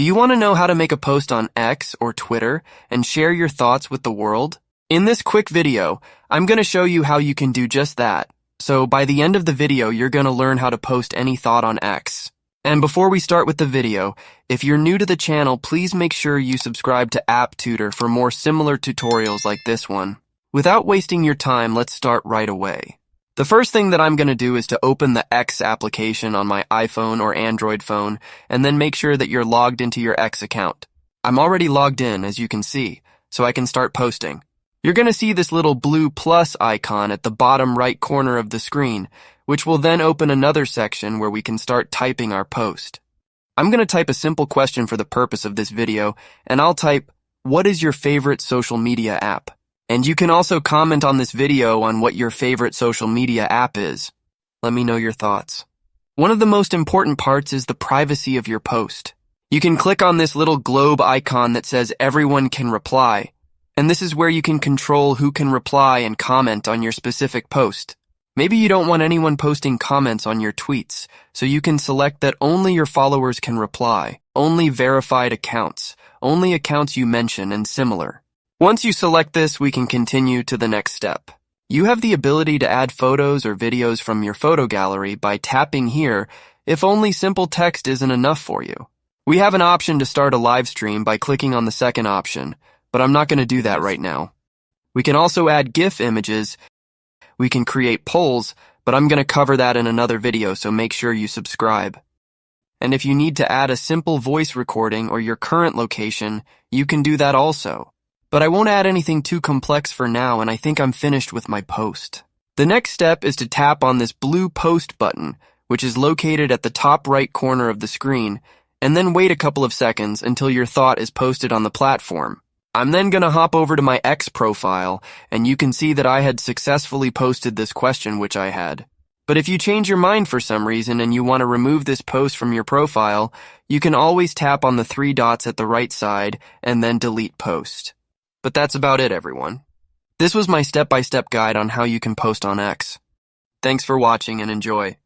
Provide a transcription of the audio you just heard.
Do you want to know how to make a post on X or Twitter and share your thoughts with the world? In this quick video, I'm going to show you how you can do just that. So by the end of the video, you're going to learn how to post any thought on X. And before we start with the video, if you're new to the channel, please make sure you subscribe to Tutor for more similar tutorials like this one. Without wasting your time, let's start right away. The first thing that I'm going to do is to open the X application on my iPhone or Android phone, and then make sure that you're logged into your X account. I'm already logged in, as you can see, so I can start posting. You're going to see this little blue plus icon at the bottom right corner of the screen, which will then open another section where we can start typing our post. I'm going to type a simple question for the purpose of this video, and I'll type, "What is your favorite social media app?" And you can also comment on this video on what your favorite social media app is. Let me know your thoughts. One of the most important parts is the privacy of your post. You can click on this little globe icon that says everyone can reply, and this is where you can control who can reply and comment on your specific post. Maybe you don't want anyone posting comments on your tweets, so you can select that only your followers can reply, only verified accounts, only accounts you mention, and similar. Once you select this, we can continue to the next step. You have the ability to add photos or videos from your photo gallery by tapping here if only simple text isn't enough for you. We have an option to start a live stream by clicking on the second option, but I'm not going to do that right now. We can also add GIF images. We can create polls, but I'm going to cover that in another video, so make sure you subscribe. And if you need to add a simple voice recording or your current location, you can do that also. But I won't add anything too complex for now, and I think I'm finished with my post. The next step is to tap on this blue post button, which is located at the top right corner of the screen, and then wait a couple of seconds until your thought is posted on the platform. I'm then going to hop over to my X profile, and you can see that I had successfully posted this question which I had. But if you change your mind for some reason and you want to remove this post from your profile, you can always tap on the three dots at the right side and then delete post. But that's about it, everyone. This was my step-by-step guide on how you can post on X. Thanks for watching and enjoy.